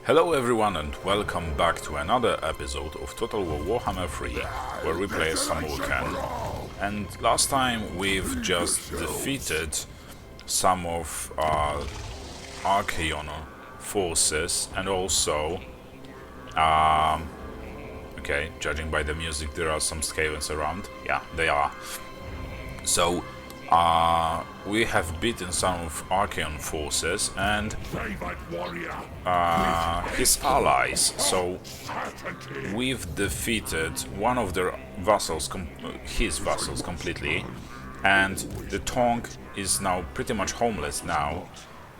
Hello everyone and welcome back to another episode of Total War Warhammer 3, where we play as Tamurkhan. And last time we've just defeated some of Archaeon forces and also, okay, judging by the music there are some Skavens around. Yeah, they are. So, we have beaten some of Archaeon forces and his allies. So we've defeated one of their vassals, his vassals completely, and the Tonk is now pretty much homeless now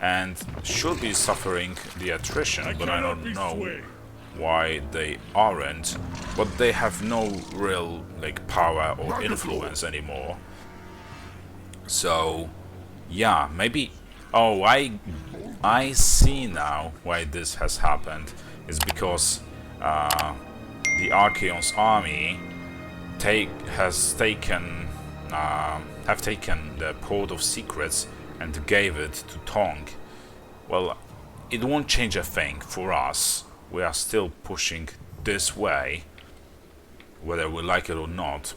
and should be suffering the attrition, but I don't know why they aren't. But they have no real power or influence anymore. So, yeah, maybe... Oh, I see now why this has happened. It's because the Archaeon's army have taken the Port of Secrets and gave it to Tong. Well, it won't change a thing for us. We are still pushing this way, whether we like it or not.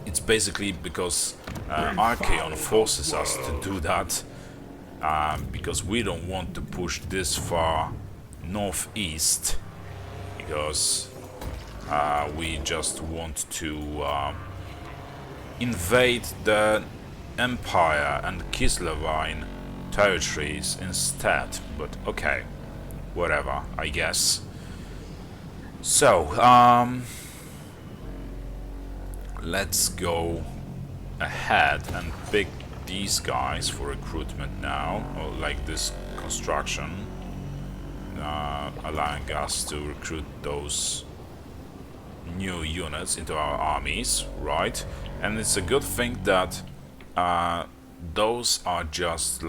It's basically because Archaeon forces us to do that, because we don't want to push this far northeast, because we just want to invade the Empire and Kislevine territories instead. But okay, whatever, I guess. So, let's go ahead and pick these guys for recruitment now, or like this construction, allowing us to recruit those new units into our armies, right? And it's a good thing that those are just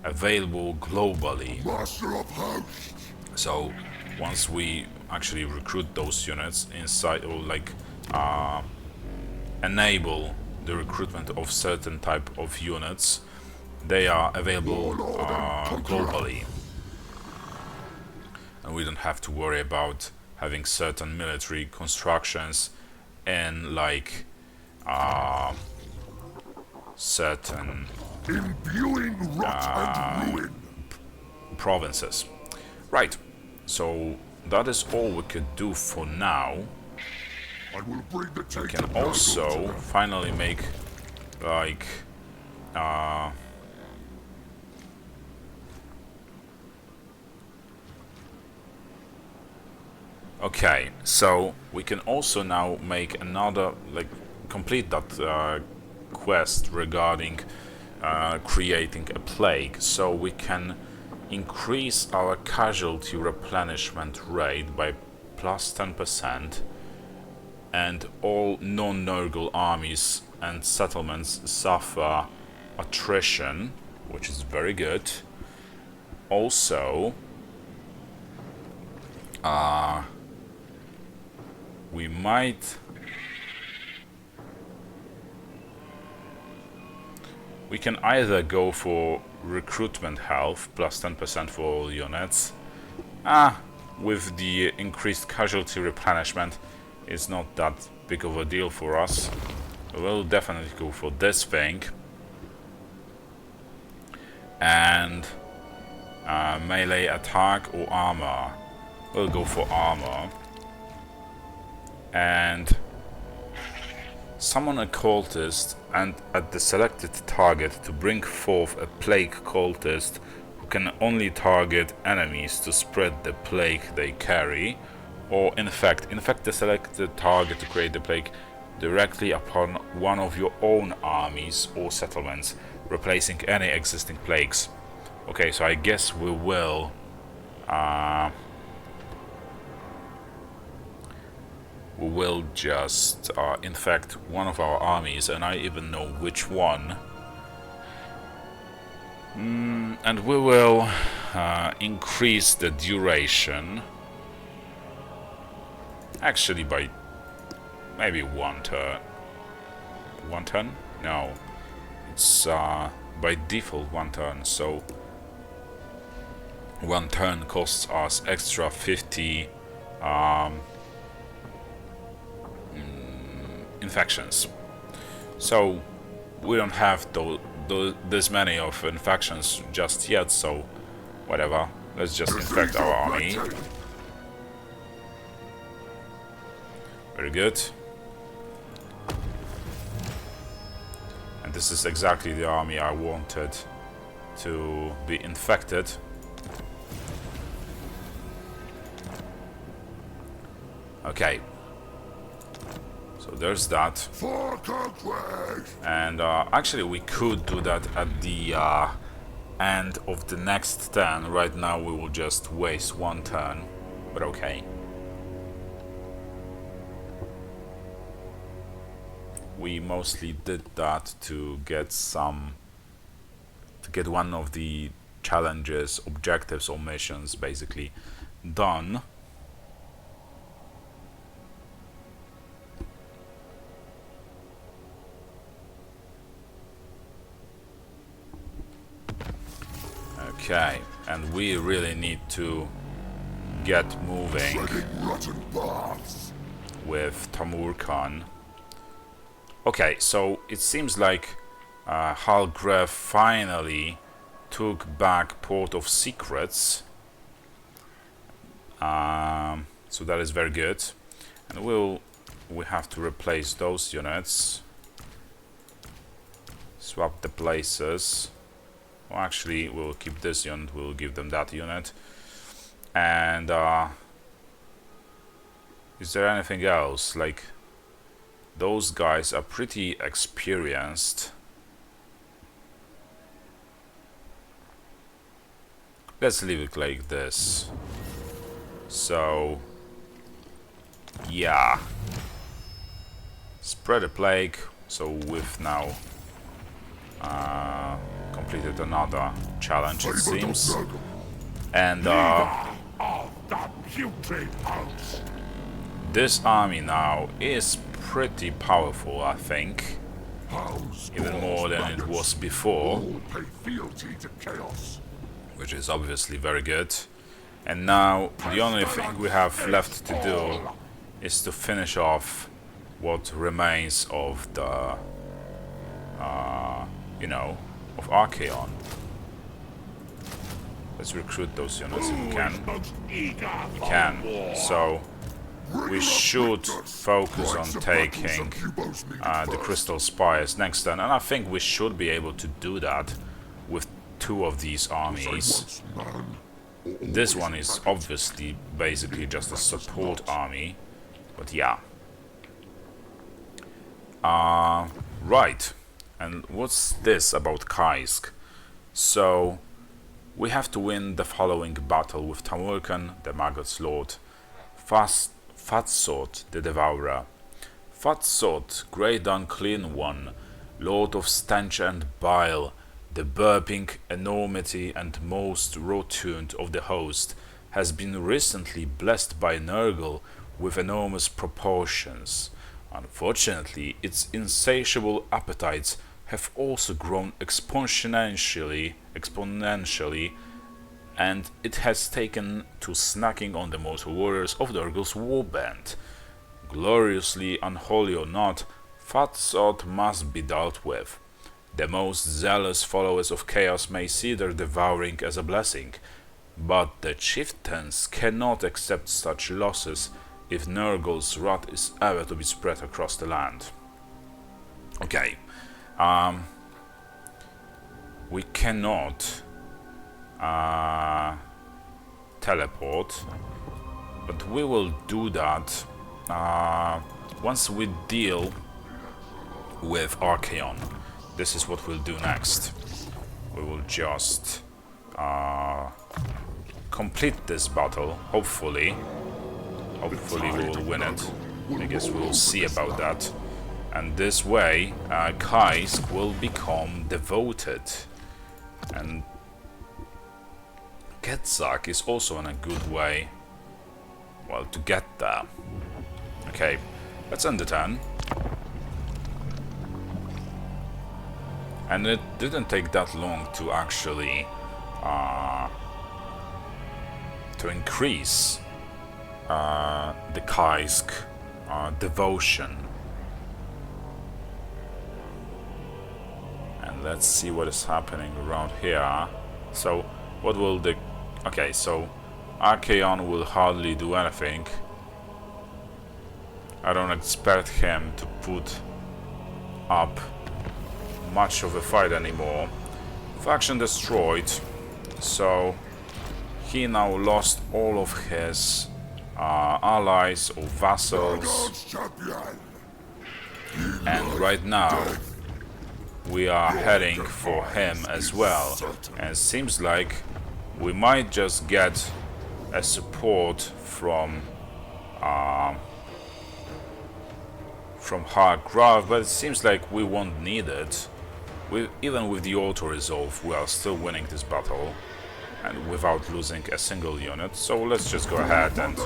available globally. So once we actually recruit those units inside, or enable the recruitment of certain type of units, they are available globally, and we don't have to worry about having certain military constructions in certain provinces. Right, so that is all we could do for now. We can also finally make okay, so we can also now make another, complete that quest regarding creating a plague, so we can increase our casualty replenishment rate by plus 10%. And all non-Nurgle armies and settlements suffer attrition, which is very good. Also, we can either go for recruitment health, plus 10% for all units. With the increased casualty replenishment, it's not that big of a deal for us. We'll definitely go for this thing. And melee attack or armor. We'll go for armor. And summon a cultist and at the selected target to bring forth a plague cultist who can only target enemies to spread the plague they carry, or infect the selected target to create the plague directly upon one of your own armies or settlements, replacing any existing plagues. Okay, so I guess we will just infect one of our armies, and I even know which one. And we will increase the duration, actually by maybe one turn. One turn? No, it's by default one turn, so one turn costs us extra 50 infections. So we don't have this many of infections just yet, so whatever. Let's just infect our army. Very good. And this is exactly the army I wanted to be infected. Okay. So there's that. And actually we could do that at the end of the next turn. Right now we will just waste one turn, but okay. We mostly did that to get one of the challenges, objectives or missions basically done. Okay, and we really need to get moving with Tamurkhan. Okay, so it seems like Halgrave finally took back Port of Secrets. So that is very good. And we have to replace those units. Swap the places. Well, actually, we'll keep this unit, we'll give them that unit. And is there anything else? Like, those guys are pretty experienced. Let's leave it like this. So, yeah. Spread a plague. So we've now completed another challenge, it seems. And this army now is pretty powerful, I think. Even more than it was before. Which is obviously very good. And now the only thing we have left to do is to finish off what remains of the of Archaon. Let's recruit those units if we can. We can. So we should focus on taking the Crystal Spires next turn, and I think we should be able to do that with two of these armies. This one is obviously basically just a support army, but yeah. Right. And what's this about Kayzk? So, we have to win the following battle with Tamurkhan, the Maggot's Lord, Fatsod, the Devourer, Fatsod, Great Unclean One, Lord of Stench and Bile, the burping enormity and most rotund of the host, has been recently blessed by Nurgle with enormous proportions. Unfortunately, its insatiable appetites have also grown exponentially, and it has taken to snacking on the mortal warriors of Nurgle's warband. Gloriously unholy or not, Fatsod must be dealt with. The most zealous followers of Chaos may see their devouring as a blessing, but the chieftains cannot accept such losses if Nurgle's wrath is ever to be spread across the land. Okay, we cannot teleport, but we will do that once we deal with Archaon. This is what we'll do next. We will just complete this battle, hopefully. Hopefully we will win it. I guess we will see about that. And this way, Kayzk will become devoted. And Kayzk is also in a good way, well, to get there. Okay, let's end the turn. And it didn't take that long to actually to increase the Kayzk devotion. And let's see what is happening around here. So, what will the... Okay, so Archaon will hardly do anything. I don't expect him to put up much of a fight anymore. Faction destroyed, so he now lost all of his allies or vassals, and right now we are heading for him as well, and it seems like we might just get a support from High Graph, but it seems like we won't need it. Even with the auto resolve, we are still winning this battle, and without losing a single unit. So let's just go ahead and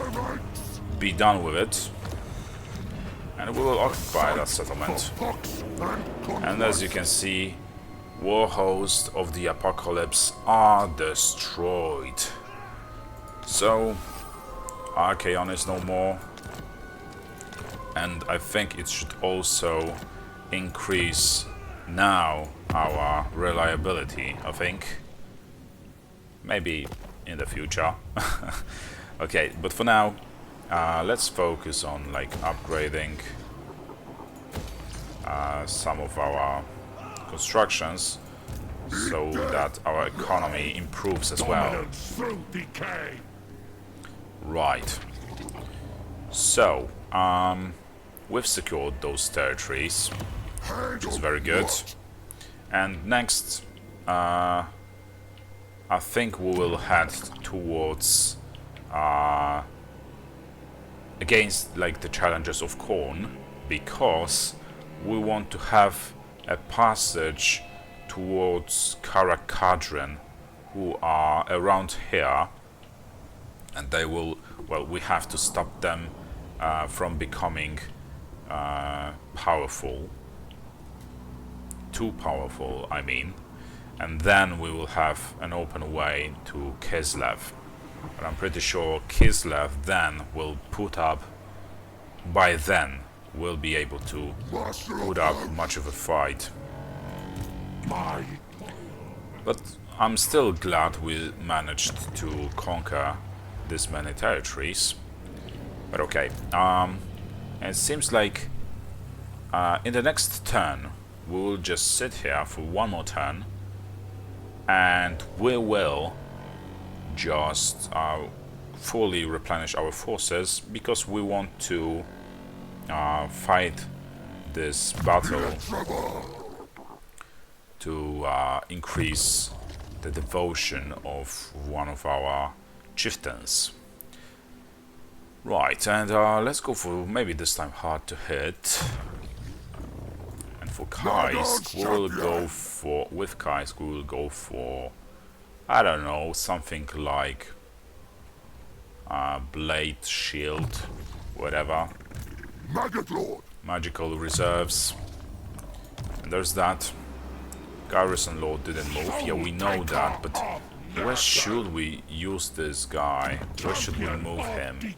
be done with it, and we will occupy that settlement. And as you can see, war hosts of the apocalypse are destroyed. So Archaon is no more, and I think it should also increase now our reliability, I think. Maybe in the future. Okay, but for now, let's focus on like upgrading some of our constructions so that our economy improves as well. Right. So, we've secured those territories, which is very good. And next, I think we will head towards against like the challenges of Khorne, because we want to have a passage towards Karak-Kadrin, who are around here, and they will, well, we have to stop them from becoming powerful, too powerful, I mean, and then we will have an open way to Kislev. But I'm pretty sure Kislev then will put up, by then, will be able to put up much of a fight. But I'm still glad we managed to conquer this many territories. But okay, and it seems like in the next turn we will just sit here for one more turn, and we will just fully replenish our forces, because we want to fight this battle to increase the devotion of one of our chieftains. Right, and let's go for maybe this time hard to hit. And for Kayzk, we will go for, with Kayzk we will go for, I don't know, something like blade, shield, whatever. Magical reserves. And there's that. Garrison Lord didn't move. Yeah, we know that, but where should we use this guy? Where should we move him?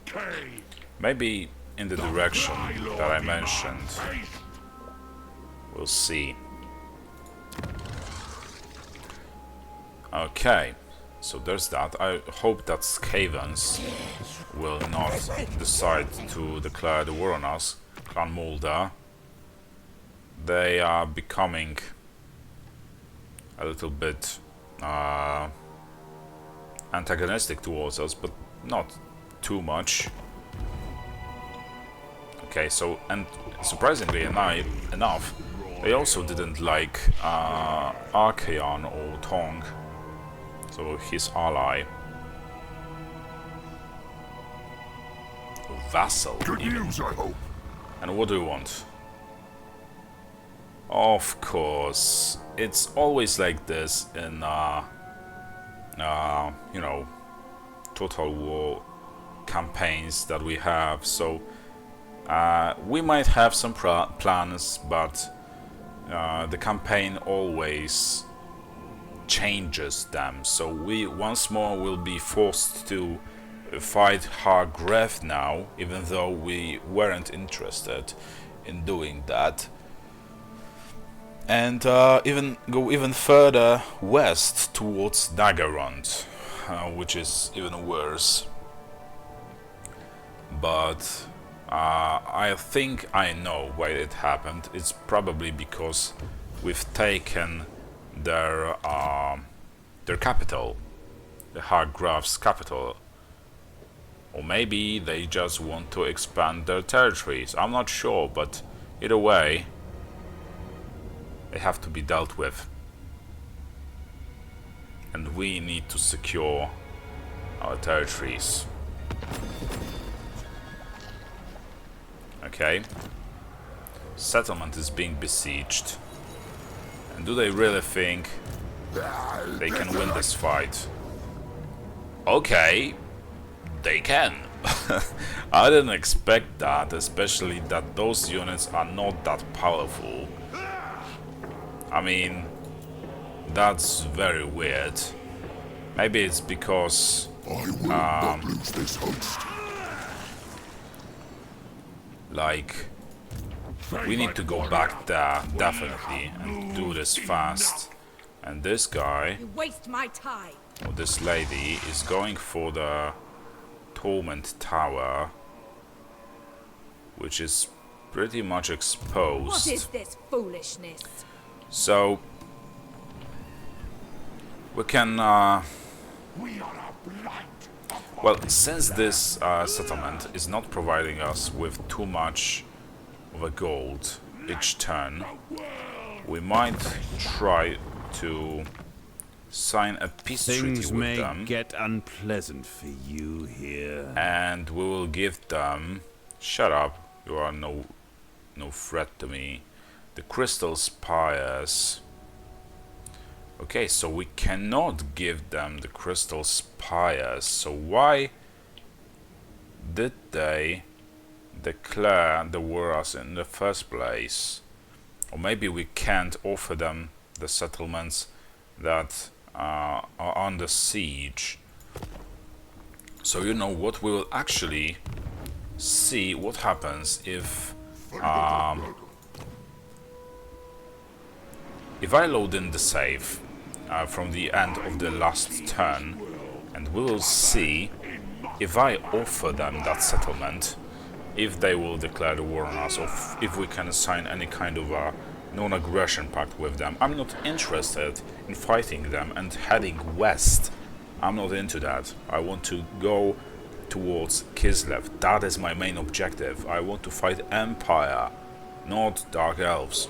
Maybe in the direction that I mentioned. We'll see. Okay, so there's that. I hope that Skavens will not decide to declare the war on us. Clan Mulder. They are becoming a little bit antagonistic towards us, but not too much. Okay, so, and surprisingly enough, they also didn't like Archaon or Tong, so his ally. Or vassal, even. And what do we want? Of course, it's always like this in you know, Total War campaigns that we have. So we might have some plans, but the campaign always changes them. So we once more will be forced to fight Hargrave now, even though we weren't interested in doing that. And even go even further west towards Daggerond, which is even worse. But I think I know why it happened. It's probably because we've taken their capital, the Hargrave's capital. Or maybe they just want to expand their territories. I'm not sure, but either way, they have to be dealt with. And we need to secure our territories. Okay. Settlement is being besieged. And do they really think they can win this fight? Okay, they can. I didn't expect that, especially that those units are not that powerful. I mean, that's very weird. Maybe it's because like, we need to go back there definitely and do this fast. And this guy, You waste my time. or this lady, is going for the Torment Tower, which is pretty much exposed. What is this foolishness? So we can well, since this settlement is not providing us with too much of a gold each turn, we might try to sign a peace treaty Things with may them, get unpleasant for you here. and we will give them, shut up, you are no threat to me, the crystal spires. Okay, so we cannot give them the crystal spires. So why did they declare the war us in the first place? Or maybe we can't offer them the settlements that are under siege. So you know what, we will actually see what happens if I load in the save from the end of the last turn, and we will see if I offer them that settlement, if they will declare the war on us, or if we can sign any kind of a non-aggression pact with them. I'm not interested in fighting them and heading west. I'm not into that. I want to go towards Kislev. That is my main objective. I want to fight Empire, not Dark Elves.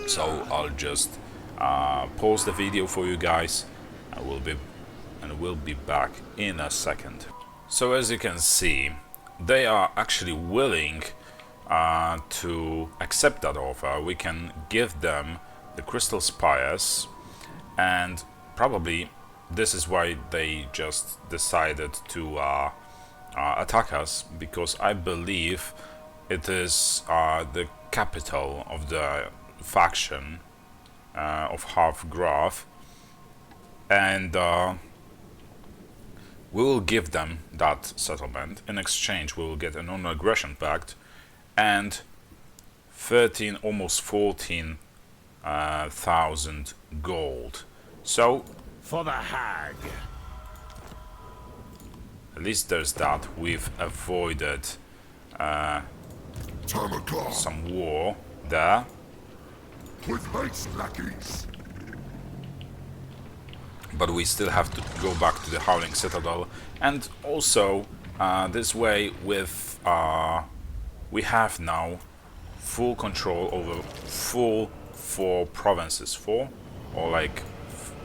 So I'll just pause the video for you guys. We'll be back in a second. So as you can see, they are actually willing to accept that offer. We can give them the crystal spires, and probably this is why they just decided to attack us, because I believe it is the capital of the faction of Half-Graf, and we will give them that settlement. In exchange, we will get a non-aggression pact and 13, almost 14,000 gold. So For the hag. at least there's that. We've avoided Tamurkhan some war there. with haste lackeys. But we still have to go back to the Howling Citadel, and also this way with we have now full control over full 4 provinces. 4 or like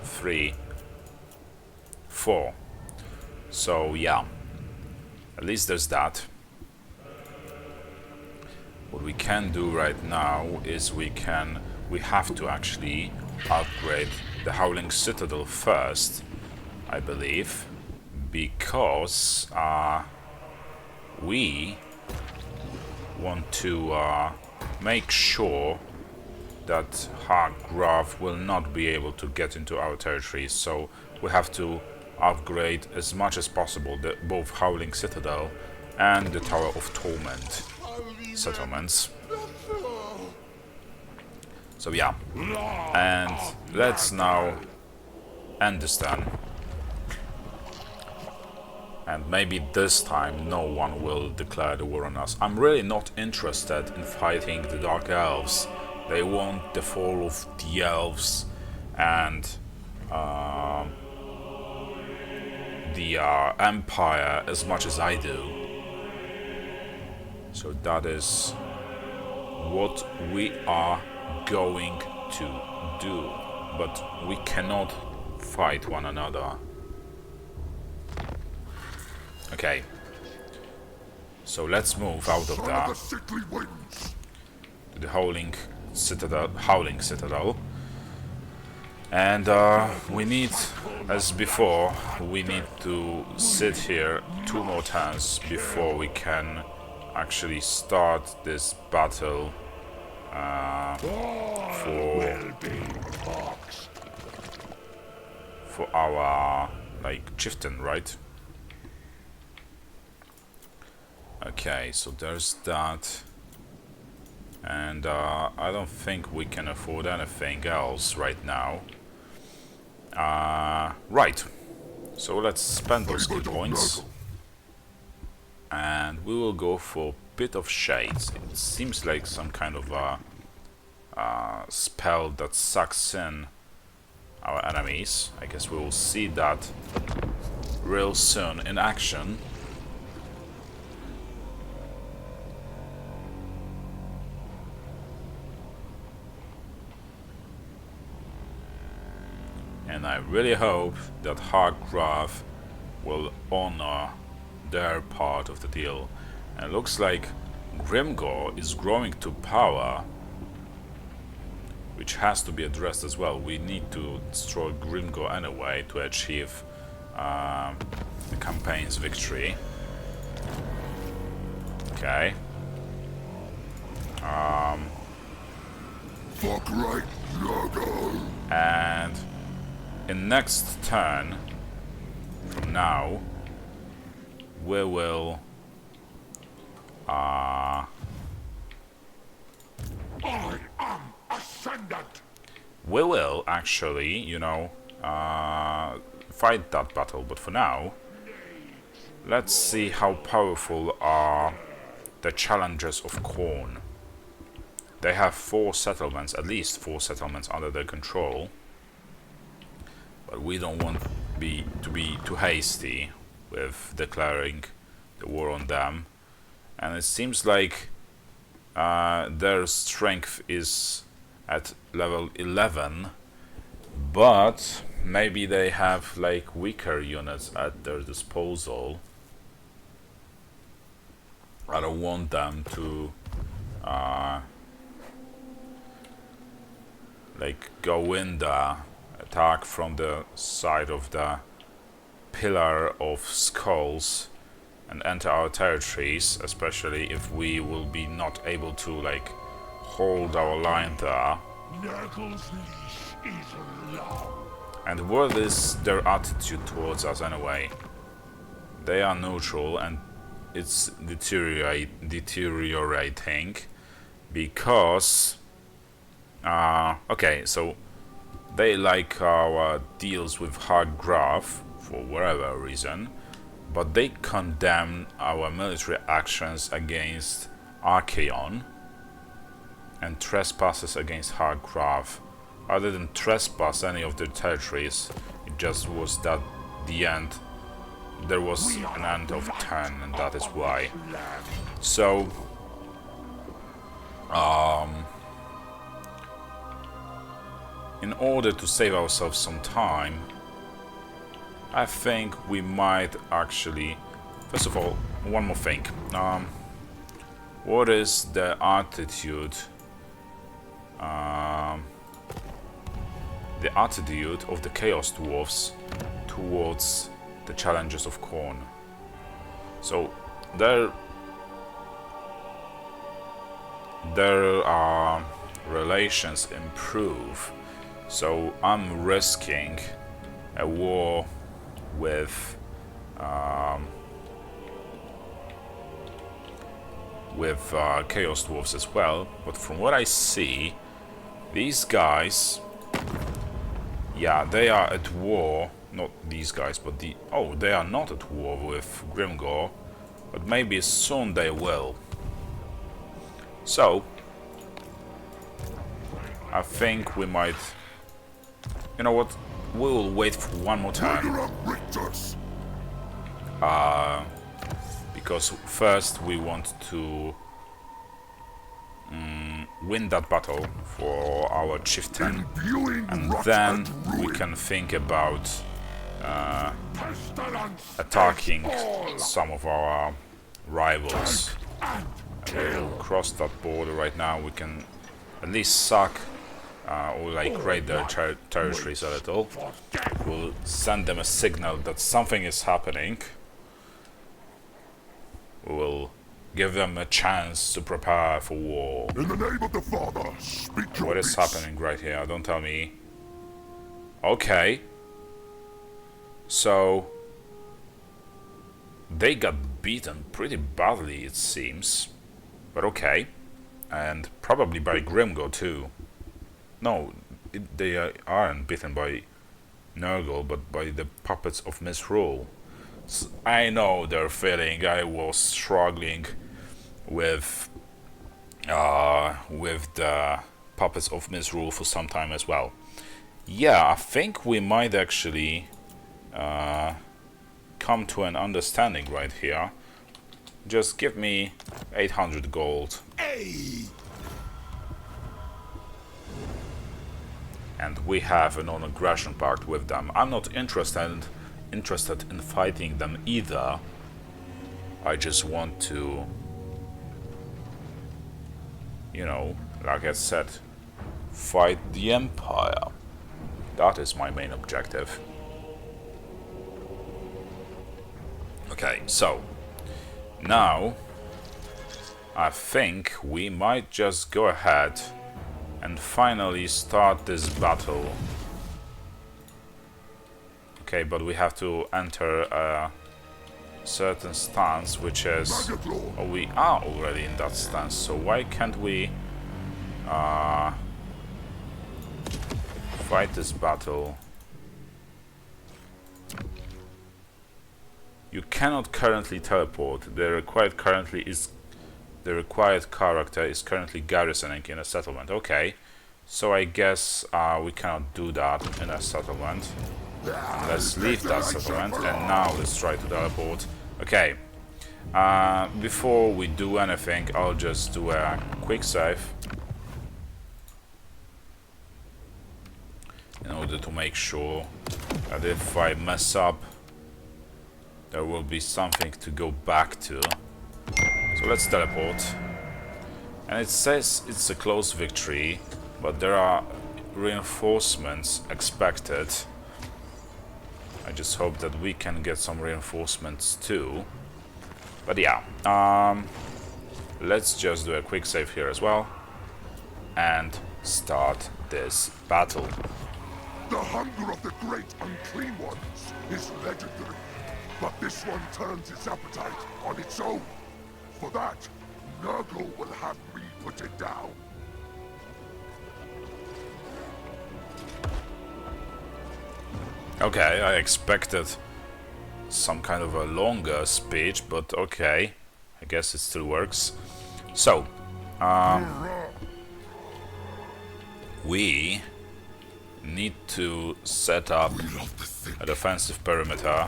3, 4. So yeah, at least there's that. What we can do right now is we have to actually upgrade the Howling Citadel first, I believe, because we want to make sure that Hargrave will not be able to get into our territories. So we have to upgrade as much as possible both Howling Citadel and the Tower of Torment settlements. So yeah, and let's now end this then. And maybe this time no one will declare the war on us. I'm really not interested in fighting the Dark Elves. They want the fall of the Elves and the Empire as much as I do. So that is what we are going to do. But we cannot fight one another. Okay, so let's move out of that to the Howling Citadel, and we need, as before, we need to sit here 2 more turns before we can actually start this battle for our chieftain, right? Okay, so there's that, and I don't think we can afford anything else right now. Right, so let's spend those skill points, and we will go for a bit of shades. It seems like some kind of a spell that sucks in our enemies. I guess we will see that real soon in action. And I really hope that Hardgraph will honor their part of the deal. And it looks like Grimgor is growing to power, which has to be addressed as well. We need to destroy Grimgor anyway to achieve the campaign's victory. Okay. Fuck right, Nurgle. And in next turn from now, we will I am ascendant. we will actually, fight that battle. But for now, let's see how powerful are the challengers of Khorne. They have 4 settlements, at least 4 settlements under their control. But we don't want to be too hasty with declaring the war on them. And it seems like their strength is at level 11, but maybe they have weaker units at their disposal. I don't want them to go in the attack from the side of the Pillar of Skulls and enter our territories, especially if we will be not able to hold our line there. Nurgle's leash is long. And what is their attitude towards us anyway? They are neutral, and it's deteriorating because okay, so they like our deals with Hardgraph for whatever reason, but they condemn our military actions against Archaon and trespasses against Hardgraph. I didn't trespass any of their territories, it just was that the end, there was an end of turn, and that is why. So in order to save ourselves some time, I think we might actually... First of all, one more thing. What is the attitude... the attitude of the Chaos Dwarfs towards the challengers of Khorne? So, their relations improve. So I'm risking a war with Chaos Dwarves as well, but from what I see, these guys, yeah, they are at war. Not these guys, but they are not at war with Grimgor, but maybe soon they will. So, I think we might, you know what, we will wait for one more time. Because first we want to win that battle for our chieftain, and then we can think about attacking some of our rivals. We'll cross that border right now. We can at least suck or like raid their territories a little. We'll send them a signal that something is happening. We will give them a chance to prepare for war. In the name of the Father, speak your What is peace. happening right here? Don't tell me. Okay. So they got beaten pretty badly, it seems. But okay. And probably by Grimgor too. No, they aren't beaten by Nurgle, but by the puppets of misrule. I know their feeling. I was struggling with the puppets of misrule for some time as well. Yeah, I think we might actually come to an understanding right here. Just give me 800 gold. And we have a non-aggression pact with them. I'm not interested in fighting them either. I just want to, you know, like I said, fight the Empire. That is my main objective. Okay, so now I think we might just go ahead and finally start this battle. Okay, but we have to enter a certain stance, which is... Oh, we are already in that stance, so why can't we fight this battle? You cannot currently teleport. The required character is currently garrisoning in a settlement. Okay, so I guess we cannot do that in a settlement. Let's leave that settlement, and now let's try to teleport. Okay, before we do anything, I'll just do a quick save in order to make sure that if I mess up, there will be something to go back to. So let's teleport. And it says it's a close victory, but there are reinforcements expected. I just hope that we can get some reinforcements too. But yeah, let's just do a quick save here as well and start this battle. The hunger of the great unclean ones is legendary, but this one turns its appetite on its own. For that, Nurgle will have me put it down. Okay, I expected some kind of a longer speech, but okay, I guess it still works. So, we need to set up a defensive perimeter.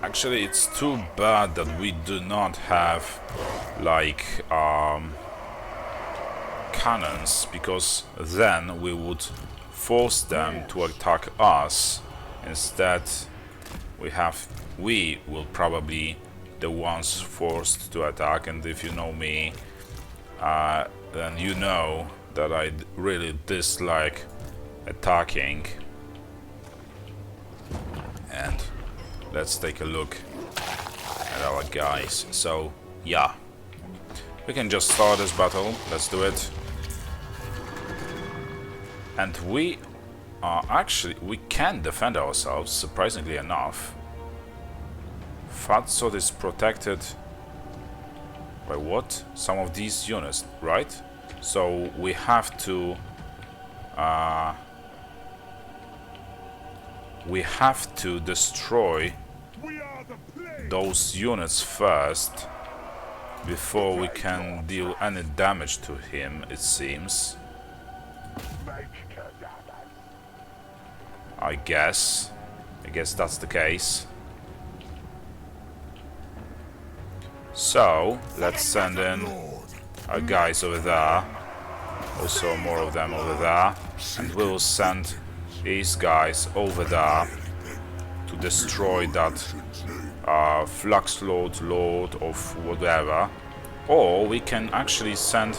Actually, it's too bad that we do not have like cannons, because then we would force them to attack us. Instead, we will probably the ones forced to attack, and if you know me, then you know that I really dislike attacking. And let's take a look at our guys. So yeah, we can just start this battle. Let's do it. And we Actually, we can defend ourselves, surprisingly enough. Fatsod is protected by what? Some of these units, right? So we have to destroy those units first before we can deal any damage to him, it seems. I guess that's the case. So let's send in our guys over there, also more of them over there, and we'll send these guys over there to destroy that Flux Lord of whatever. Or we can actually send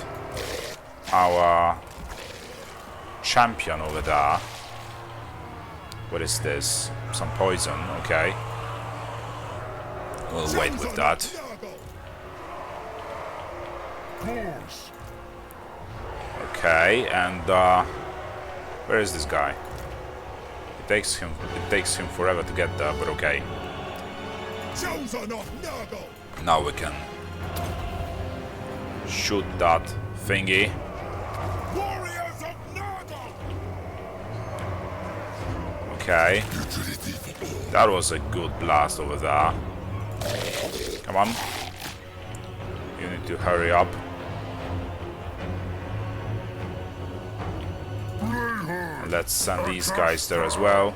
our champion over there. What is this? Some poison, okay. We'll wait with that. Okay, and where is this guy? It takes him forever to get there, but okay. Now we can shoot that thingy. Okay. That was a good blast over there. Come on. You need to hurry up. Let's send these guys there as well.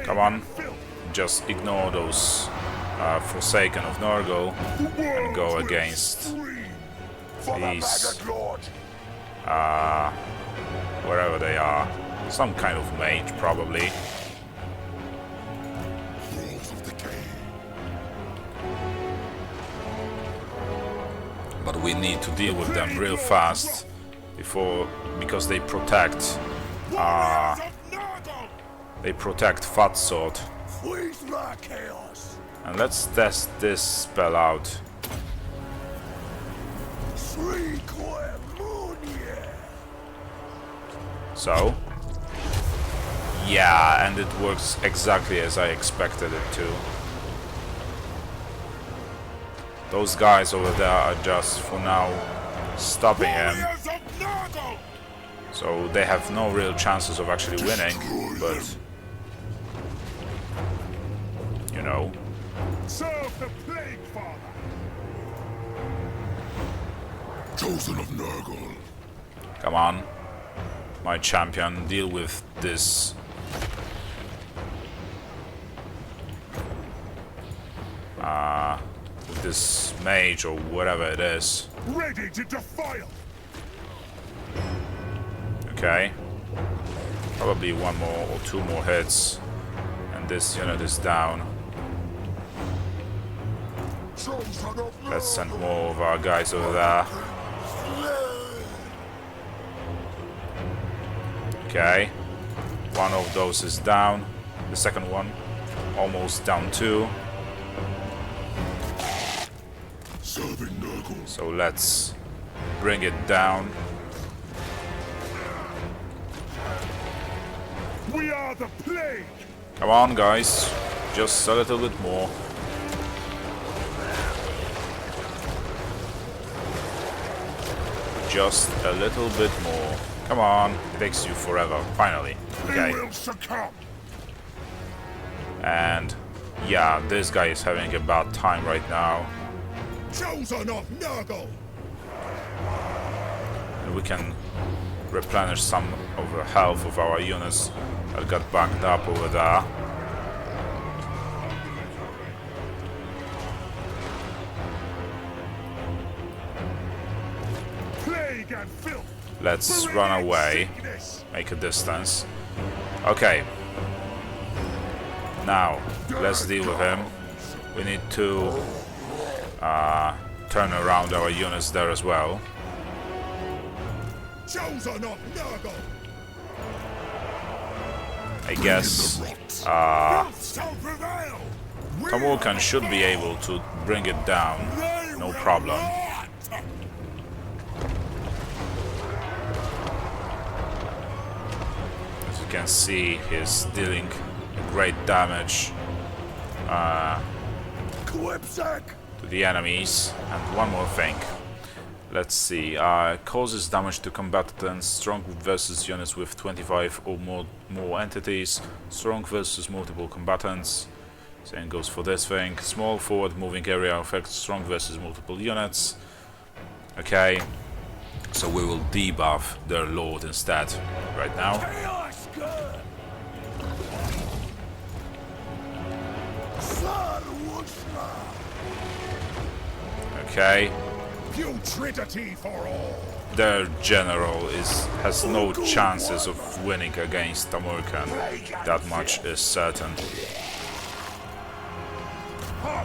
Come on. Just ignore those Forsaken of Nurgle and go against these wherever they are. Some kind of mage, probably. But we need to deal with them real fast because they protect Fatsod. And let's test this spell out. So, yeah, and it works exactly as I expected it to. Those guys over there are just, for now, stopping him. So they have no real chances of actually winning, but you know. Serve the plague, Father. Chosen of Nurgle. Come on, my champion, deal with this. With this mage or whatever it is. Ready to defile. Okay. Probably one more or two more hits, and this unit is down. Let's send more of our guys over there. Okay. One of those is down. The second one almost down too. So let's bring it down. We are the plague. Come on, guys. Just a little bit more. Just a little bit more. Come on. It takes you forever. Finally. Okay. And yeah, this guy is having a bad time right now. Chosen of Nurgle. And we can replenish some of the health of our units that got backed up over there. Plague and filth. Let's run away, make a distance. Okay. Now, let's deal with him. We need to turn around our units there as well. Chosen of Nurgle. I guess Tamurkhan should be able to bring it down, no problem. As you can see, he's dealing great damage to the enemies. And one more thing. Let's see. Causes damage to combatants. Strong versus units with 25 or more entities. Strong versus multiple combatants. Same goes for this thing. Small forward moving area affects strong versus multiple units. Okay. So we will debuff their lord instead right now. Okay. Putridity for all. Their general has no chances of winning against Tamurkhan. That much is certain.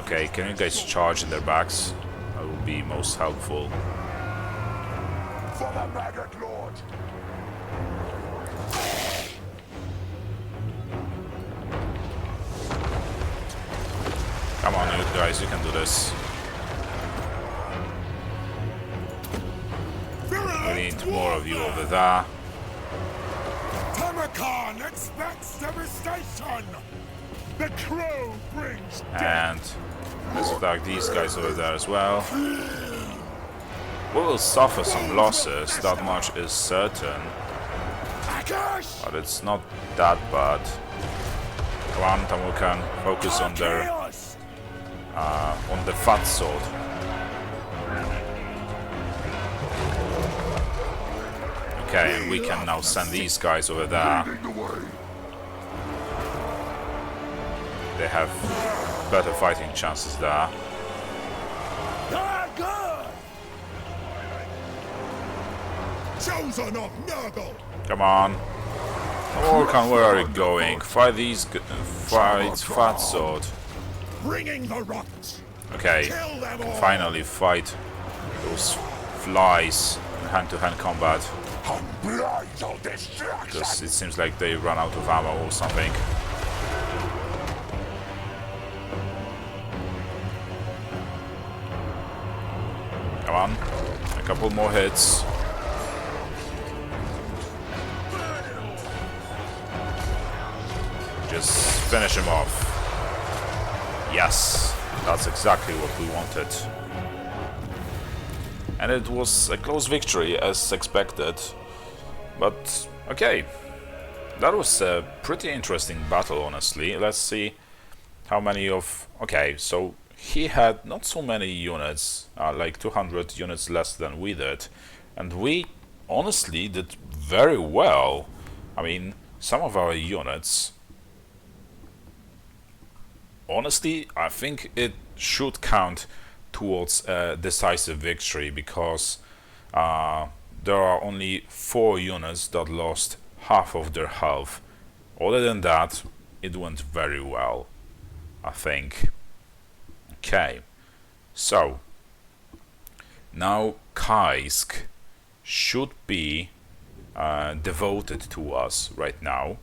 Okay, can you guys charge in their backs? That will be most helpful. For the Maggot Lord. Come on, you guys, you can do this. We need more of you over there. Tamurkhan expects devastation. The crow brings And let's attack these guys over there as well. We will suffer some losses, that much is certain. But it's not that bad. Come on, Tamurkhan, focus on their on the Fatsod. Okay, and we can now send these guys over there. They have better fighting chances there. Chosen of Nurgle. Come on. Tamurkhan, where are you going? Fight these fight Fatsod. Bringing the rocks. Okay, can finally fight those flies in hand-to-hand combat. Because it seems like they run out of ammo or something. Come on, a couple more hits. Just finish him off. Yes, that's exactly what we wanted. And it was a close victory as expected. But okay, that was a pretty interesting battle, honestly. Let's see how many of... Okay, so he had not so many units, like 200 units less than we did. And we honestly did very well. I mean, some of our units... Honestly, I think it should count towards a decisive victory, because there are only 4 units that lost half of their health. Other than that, it went very well, I think. Okay, so now Kayzk should be devoted to us right now.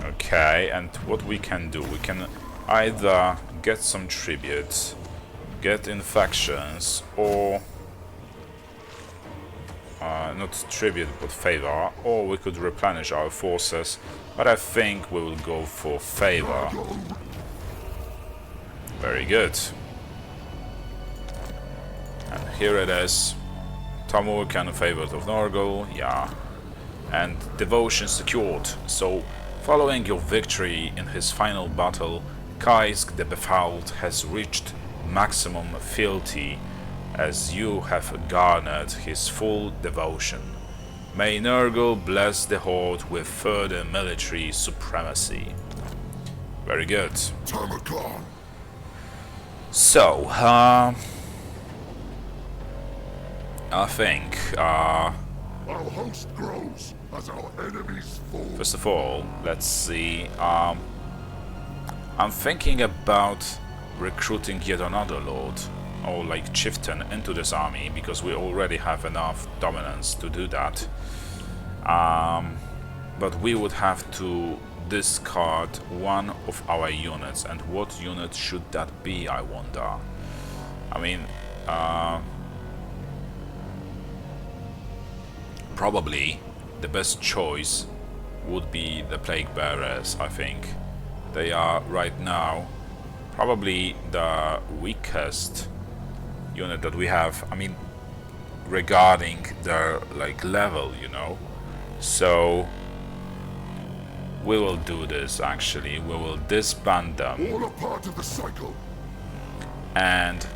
Okay, and what we can do, we can either get some tribute, get infections, or not tribute but favor, or we could replenish our forces, but I think we will go for favor. Very good. And here it is. Tamurkhan favored of Nurgle, yeah. And devotion secured. So following your victory in his final battle, Kayzk the Befouled has reached maximum fealty, as you have garnered his full devotion. May Nurgle bless the Horde with further military supremacy. Very good. Tamurkhan. So, I think, Our host grows as our enemies fall. first of all, let's see, I'm thinking about recruiting yet another lord, or like chieftain, into this army, because we already have enough dominance to do that. But we would have to discard one of our units. And what unit should that be, I wonder? I mean, probably the best choice would be the Plague Bearers, I think. They are right now probably the weakest unit that we have, I mean, regarding their like level, you know. So we will do this actually. We will disband them. All a part of the cycle. And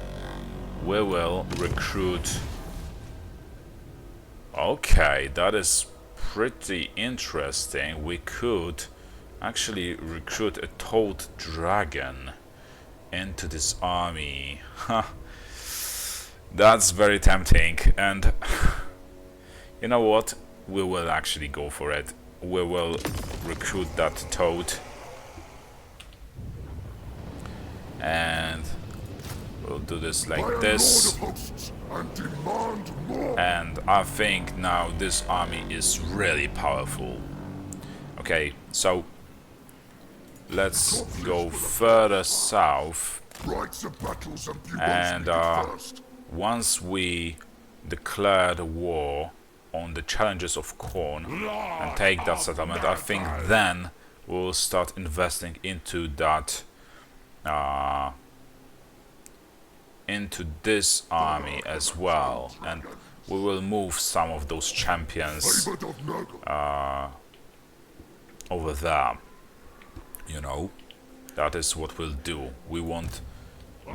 we will recruit. Okay, that is pretty interesting. We could actually recruit a Toad Dragon into this army. Huh. That's very tempting, and you know what? We will actually go for it. We will recruit that Toad, and we'll do this like this. And I think now this army is really powerful. Okay, so let's go further south, and once we declare the war on the challenges of Khorne and take that settlement, I think then we'll start investing into that, into this army as well, and we will move some of those champions over there. You know, that is what we'll do. We want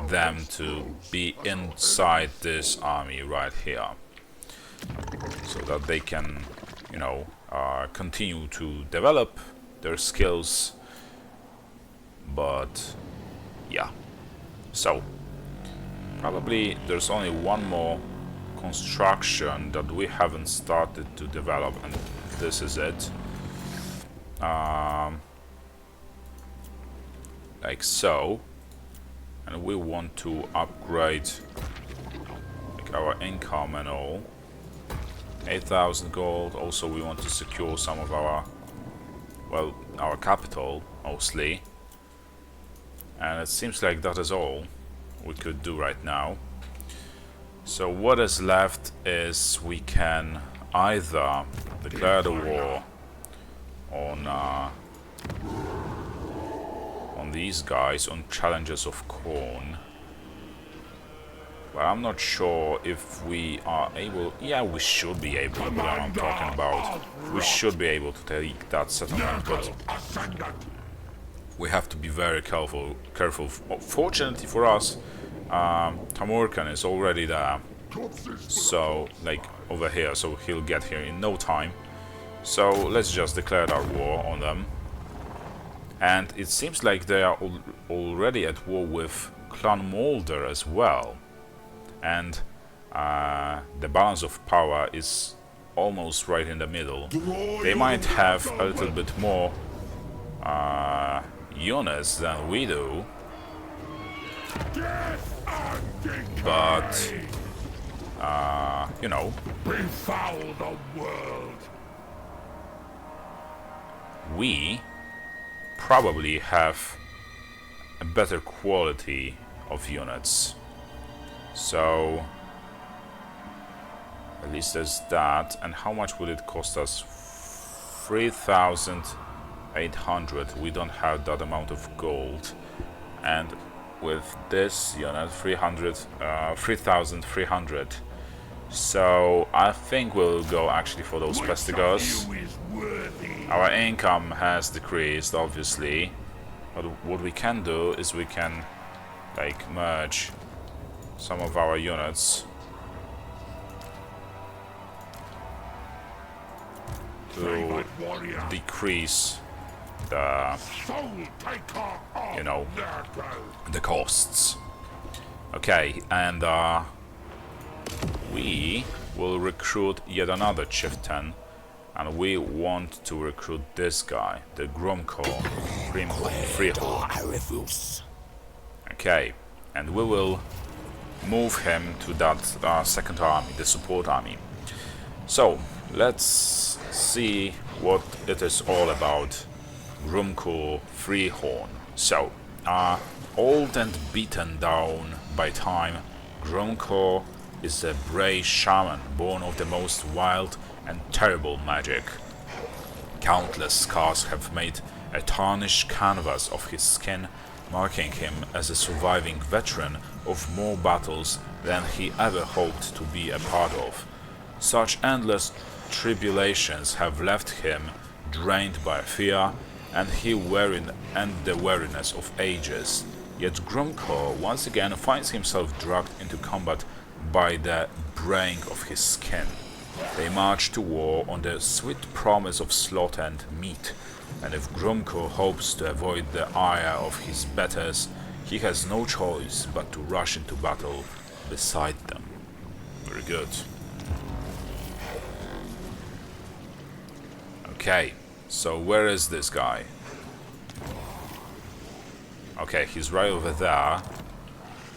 them to be inside this army right here, so that they can, you know, continue to develop their skills. But yeah, so probably there's only one more construction that we haven't started to develop, and this is it. Like so. And we want to upgrade like our income and all. 8,000 gold. Also we want to secure some of our, well, our capital mostly. And it seems like that is all we could do right now. So what is left is we can either declare the war on these guys, on challenges of Khorne. But I'm not sure if we are able. Yeah, we should be able. What I'm talking about. We should be able to take that settlement, but we have to be very careful. Fortunately for us, Tamurkhan is already there. So, like over here, so he'll get here in no time. So let's just declare our war on them. And it seems like they are already at war with Clan Molder as well. And the balance of power is almost right in the middle. They might have a little bit more units than we do. But, you know, we probably have a better quality of units. So at least there's that. And how much would it cost us? 3,800. We don't have that amount of gold. And with this unit, 3,300. So I think we'll go actually for those Pestigars. Our income has decreased, obviously, but what we can do is we can like merge some of our units to decrease the, you know, the costs. Okay, and we will recruit yet another chieftain, and we want to recruit this guy, the Gromko Freehold. Okay, and we will move him to that second army, the support army. So let's see what it is all about Grumko Freehorn. So, old and beaten down by time, Grumko is a brave shaman born of the most wild and terrible magic. Countless scars have made a tarnished canvas of his skin, marking him as a surviving veteran of more battles than he ever hoped to be a part of. Such endless tribulations have left him drained by fear and the weariness of ages. Yet Grumko once again finds himself dragged into combat by the braying of his skin. They march to war on the sweet promise of slaughter and meat, and if Grumko hopes to avoid the ire of his betters, he has no choice but to rush into battle beside them. Very good. Okay, so where is this guy? Okay, he's right over there.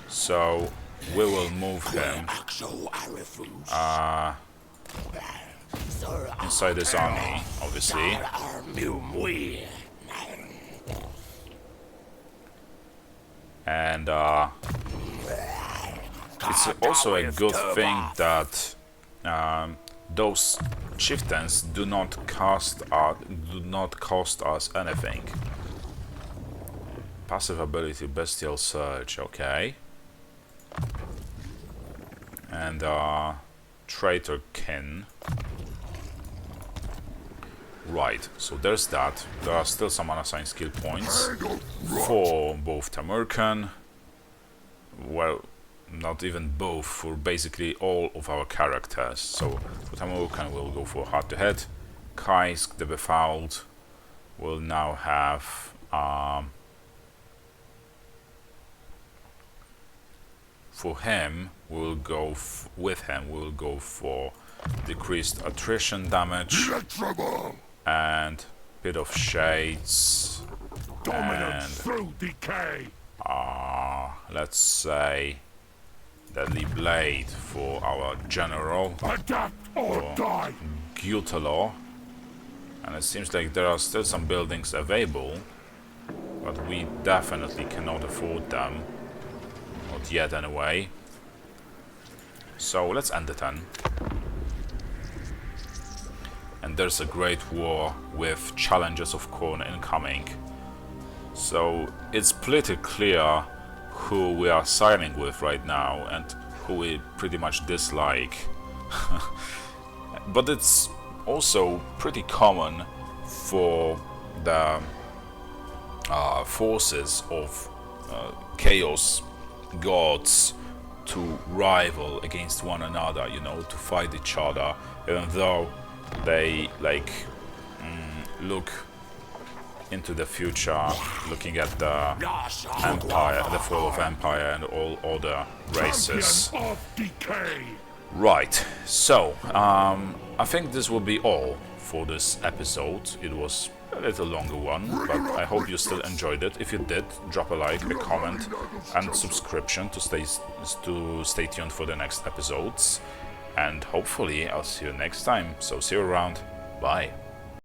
So we will move him inside this army, obviously. And it's also a good thing that those chieftains do not cost us anything. Passive ability, Bestial Surge, okay. And Traitor Kin. Right, so there's that. There are still some unassigned skill points for both Tamurkhan. Well, not even both, for basically all of our characters. So for Tamurkhan we'll go for head-to-head. Kayzk the Befouled will now have for him we'll go go for decreased attrition damage and bit of shades and through decay. let's say Deadly Blade for our general, Adapt or die. Gutalor. And it seems like there are still some buildings available, but we definitely cannot afford them. Not yet, anyway. So let's end the turn. And there's a great war with challenges of Khorne incoming. So it's pretty clear who we are siding with right now and who we pretty much dislike. But it's also pretty common for the forces of chaos gods to rival against one another, you know, to fight each other, even though they like look into the future, looking at the empire, the fall of empire and all other races. Right, so I think this will be all for this episode. It was a little longer one, but I hope you still enjoyed it. If you did, drop a like, a comment and subscription to stay tuned for the next episodes. And hopefully I'll see you next time. So see you around. Bye.